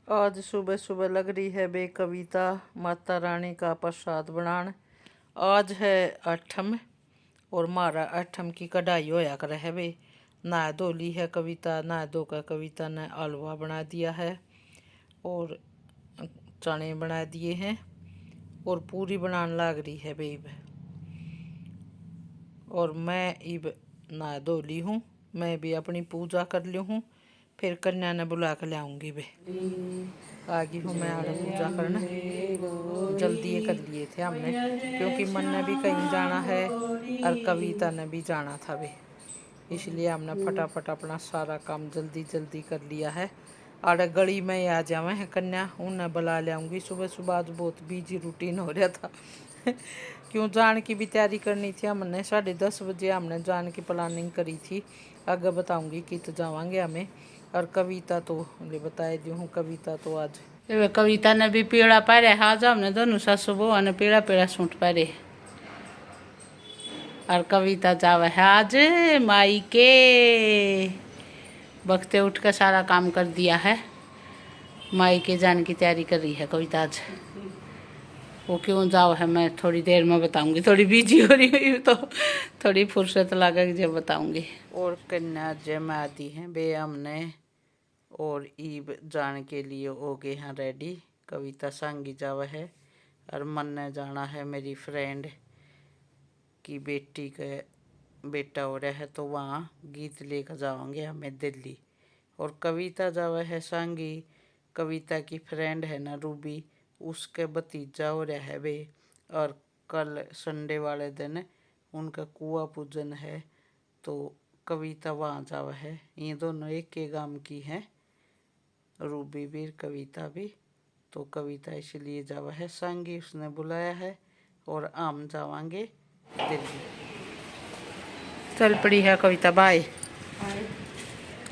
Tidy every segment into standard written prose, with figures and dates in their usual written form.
आज सुबह सुबह लग रही है बे कविता माता रानी का प्रसाद बनान। आज है अठम और मारा अठम की कढ़ाई होया कर है बे। नहा धो ली है कविता, नहा धो कर कविता ने हलवा बना दिया है और चने बना दिए हैं और पूरी बनाने लाग रही है बे इब। और मैं इब नहा धो ली हूँ, मैं भी अपनी पूजा कर ली हूँ, फिर कन्या ने बुला कर लाऊंगी बे। आ गई हूँ मैं आगे पूजा करना। जल्दी ये कर लिए थे हमने क्योंकि मन ने भी कहीं जाना है और कविता ने भी जाना था बे, इसलिए हमने फटाफट अपना सारा काम जल्दी जल्दी कर लिया है। आड़े गली में आ जावे है कन्या, उन्हें बुला लाऊंगी। सुबह सुबह आज बहुत बिजी रूटीन हो रहा था क्यों जान की भी तैयारी करनी थी हमने। 10:30 बजे हमने जान की प्लानिंग करी थी, आगे बताऊंगी कित जावांगे हमें। और कविता तो बताए दी हूँ, कविता तो आज कविता ने भी पीड़ा पारे। आज हमने दोनों सासू बहू ने पीड़ा पीड़ा सूट पारे और कविता जावे है आज माई के वक्ते उठ कर सारा काम कर दिया है। माई के जाने की तैयारी कर रही है कविता आज। वो क्यों जाओ है मैं थोड़ी देर में बताऊंगी, थोड़ी बिजी हो रही हुई तो थोड़ी फुर्सत लगेगी जब बताऊंगी। और कन्या जमा आदि हैं बे हमने और ईब जाने के लिए हो गए हैं रेडी। कविता सांगी जावा है और मन ने जाना है मेरी फ्रेंड की बेटी का बेटा हो रहा है तो वहाँ गीत लेकर जाएंगे हमें दिल्ली। और कविता जावा है सांगी, कविता की फ्रेंड है ना रूबी, उसके भतीजा हो रहा है बे। और कल संडे वाले दिन उनका कुआ पूजन है तो कविता वहाँ जावा है। ये दोनों एक के गांव की हैं, रूबी भी कविता भी। तो कविता इसलिए जावा है सांगी, उसने बुलाया है और हम जावांगे दिल्ली। चल पड़ी है कविता, बाय।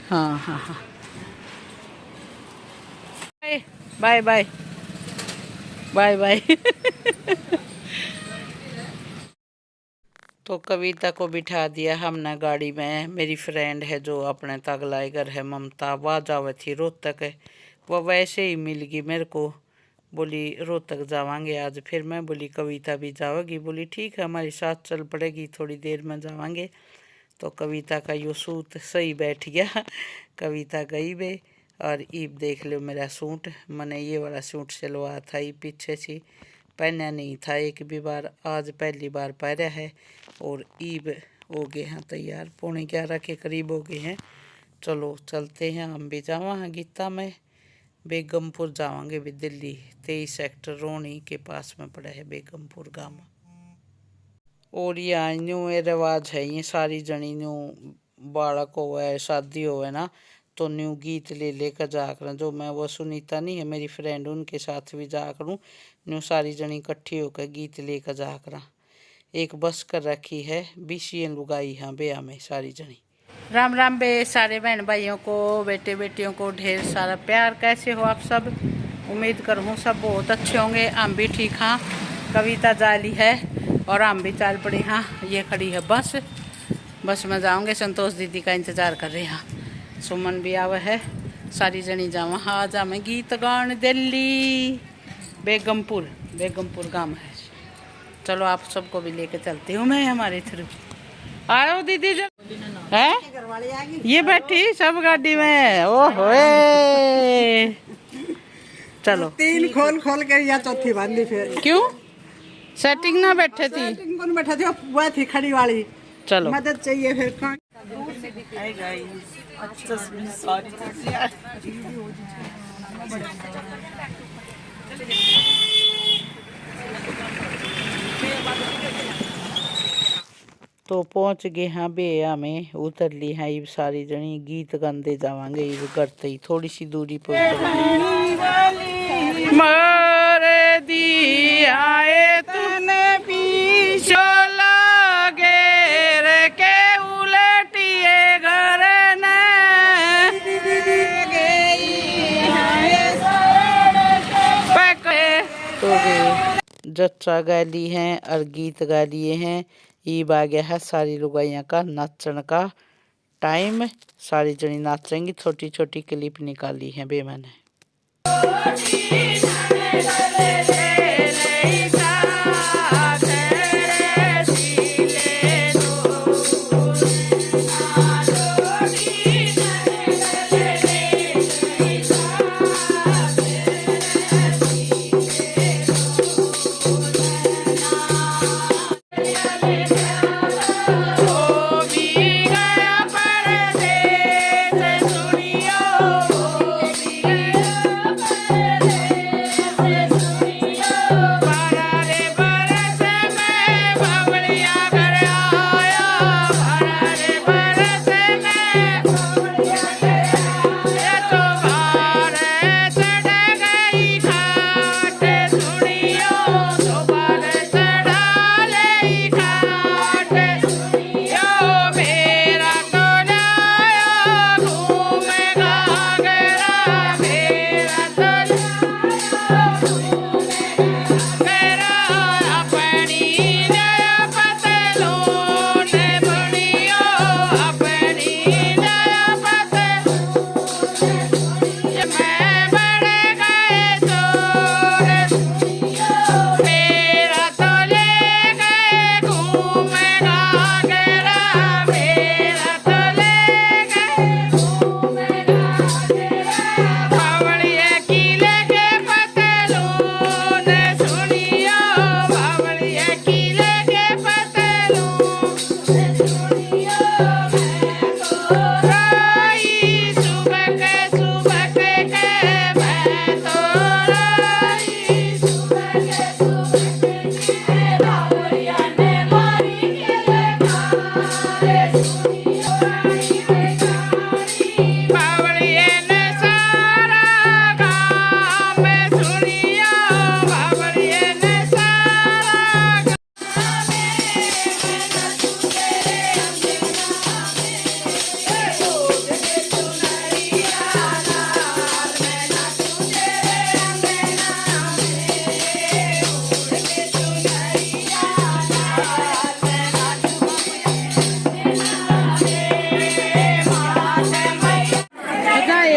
हाँ हाँ हाँ बाय बाय बाय बाय तो कविता को बिठा दिया हमने गाड़ी में। मेरी फ्रेंड है जो अपने तगलाई घर है ममता, वह जावे थी रोहतक। वह वैसे ही मिल गई मेरे को, बोली रोहतक जावांगे आज। फिर मैं बोली कविता भी जाओगी, बोली ठीक है हमारे साथ चल पड़ेगी, थोड़ी देर में जावांगे। तो कविता का यो सूट सही बैठ गया कविता गई बे। और ईब देख लो मेरा सूट, मैंने ये वाला सूट सिलवाया था, ये पीछे से पहना नहीं था एक भी बार, आज पहली बार पहना है। और ईब हो गए हैं तैयार, 11:15 के करीब हो गए हैं। चलो चलते हैं, हम भी जावा हैं गीता में। बेगमपुर जावांगे भी दिल्ली, 23 सेक्टर रोनी के पास में पड़ा है बेगमपुर गाँव। और यहाँ न्यू रिवाज है, ये सारी जनी न्यू बालक होवे शादी होवे ना तो न्यू गीत ले लेकर जा कर। जो मैं वो सुनीता नहीं है मेरी फ्रेंड, उनके साथ भी जा करूँ। न्यू सारी जनी इकट्ठी होकर गीत लेकर जा कर। एक बस कर रखी है, बीसीएन लुगाई हाँ बेया में सारी जनी। राम राम बे सारे बहन भाइयों को, बेटे बेटियों को ढेर सारा प्यार। कैसे हो आप सब? उम्मीद करूँ सब बहुत अच्छे होंगे। हम भी ठीक हाँ। कविता जाली है और हम भी चाल पड़ी हाँ। ये खड़ी है बस, बस में जाऊँगे। संतोष दीदी का इंतज़ार कर रहे हैं। सुमन भी आवा है, सारी जनी जावा हाँ। जा मैं गीत गान दिल्ली बेगमपुर, बेगमपुर गाँव है। चलो आप सबको भी लेके चलती हूँ मैं हमारे थ्रू। आओ दीदी जो है ये बैठी सब गाड़ी में। ओहो चलो 3 खोल खोल कर या चौथी बांधी फिर। क्यों सेटिंग ना बैठे थी? सेटिंग कौन बैठा थी? वो थी खड़ी वाली। चलो मदद चाहिए फिर कौन? तो पहुँच गए हाँ बेया में, उतर ली हाँ ये सारी जनी। गीत गाते जावांगे ये करते ही थोड़ी सी दूरी पर मारे दिया तूने पीछो लगे रे के उलटिए घर ने तो जच्चा गा ली हैं और गीत गा लिए हैं। ईब आ गया है सारी लुगाइयाँ का नाचन का टाइम। सारी जनी नाचेंगी, छोटी छोटी क्लिप निकाली है बे मैंने।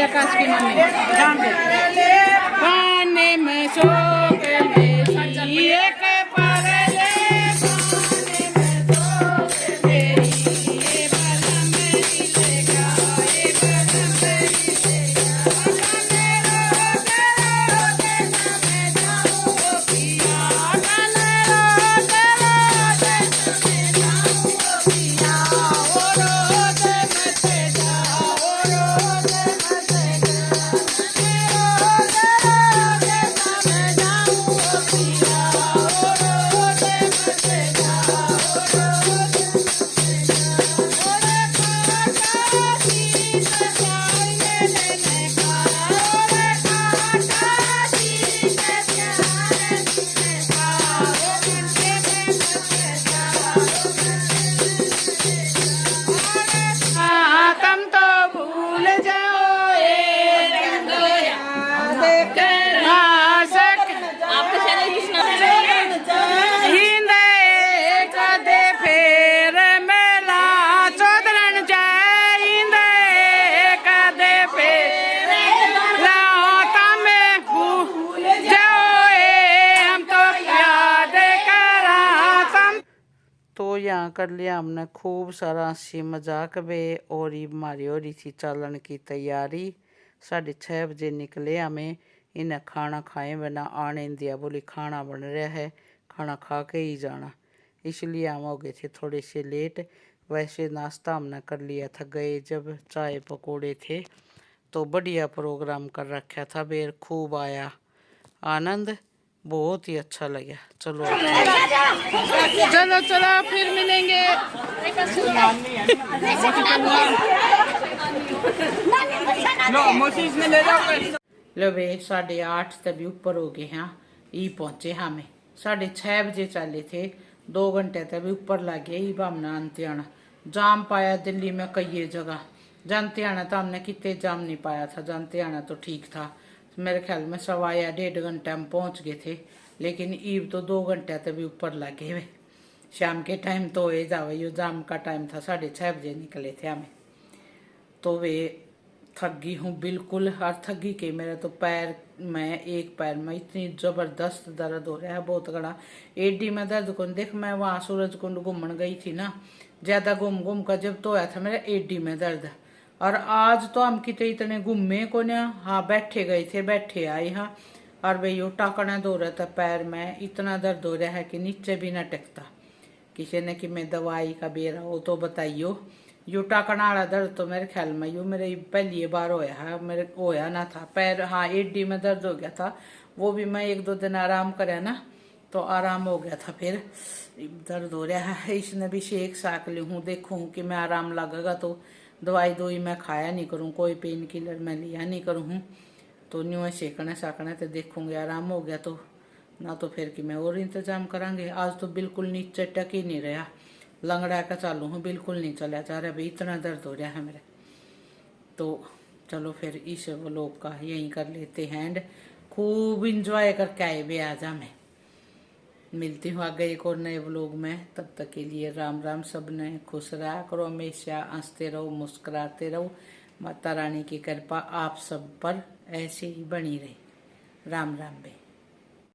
आकाश की मम्मी पानी में सो के मेरी एक परले पानी में सो के मेरी ये बलम मेरी लेगा ये बलम मेरी लेगा कनेरो तेरे देश में जाऊँ पिया कनेरो तेरे देश में जाऊँ पिया ओ रोज मचे जाओ रोज तुम तो भूल जाओ ये रंग याद आसक हिंदे कदे फेर मेला चौधरन जाए हिंदे कदे फेर लाता में भूल जाओ ये हम तो याद करा तुम। तो यहाँ कर लिया हमने खूब सारा हंसी मजाक बे और ही हमारी हो रही थी चालन की तैयारी। 6:30 बजे निकले हमें इन्हें खाना खाए बिना आने नहीं दिया, बोली खाना बन रहा है खाना खा के ही जाना, इसलिए हम हो गए थे थोड़े से लेट। वैसे नाश्ता हमने कर लिया था, गए जब चाय पकोड़े थे तो बढ़िया प्रोग्राम कर रखा था बेर, खूब आया आनंद, बहुत ही अच्छा लगा। चलो चलो चलो फिर मिलेंगे। लो बे 8:30 तभी ऊपर हो गए हैं, ई पहुंचे हमें 6:30 बजे चले थे, 2 घंटे तभी ऊपर लगे ही हमने अंते आना। जाम पाया दिल्ली में कई जगह, जानते आना तो हमने कितने जाम नहीं पाया था, जानते आना तो ठीक था, मेरे ख्याल में 1.25 घंटे में पहुंच गए थे, लेकिन ईब तो 2 घंटे तभी ऊपर लगे हुए। शाम के टाइम तो ये जाओ, यो जाम का टाइम था, 6:30 बजे निकले थे हमें। तो वे थक गई हूँ बिल्कुल। और थकी के मेरा तो पैर में, एक पैर में इतनी जबरदस्त दर्द हो रहा है, बहुत बड़ा। एडी में दर्द को देख, मैं वहाँ सूरज कुंड घूमने गई थी ना, ज्यादा घूम घूम कर जब तो आया था मेरा एडी में दर्द। और आज तो हम कितने इतने घूमे को ना, हाँ बैठे गए थे, बैठे आए हाँ। और भाई वो टाकना दो रहा था पैर में, इतना दर्द हो रहा है कि नीचे भी ना टेकता। किसी ने कि मैं दवाई का बेरा हो तो बताइयो। यू टाकना वाला दर्द तो मेरे ख्याल में यू मेरे पहली बार होया है, मेरे होया ना था पैर, हाँ एडी में दर्द हो गया था, वो भी मैं 1-2 दिन आराम कराया ना तो आराम हो गया था। फिर दर्द हो रहा है, इसने भी शेक साक ली हूँ, देखूँ कि मैं आराम लगेगा तो दवाई मैं खाया नहीं करूँ, कोई पेन किलर मैं लिया नहीं करूँ, तो न्यू सेकने साकने तो देखूँगी आराम हो गया तो, ना तो फिर कि मैं और इंतजाम करांगे। आज तो बिल्कुल नीचे टक ही नहीं रहा, लंगड़ा का चालू हूँ, बिल्कुल नहीं चला जा रहा भाई, इतना दर्द हो रहा है मेरे। तो चलो फिर इस व्लॉग का यहीं कर लेते हैं एंड, खूब इंजॉय करके आए भी आज हमें। मिलती हूँ आगे एक और नए व्लॉग में, तब तक के लिए राम राम। सब ने खुश रहा करो, हमेशा हंसते रहो, मुस्कुराते रहो। माता रानी की कृपा आप सब पर ऐसे ही बनी रहे। राम राम बे।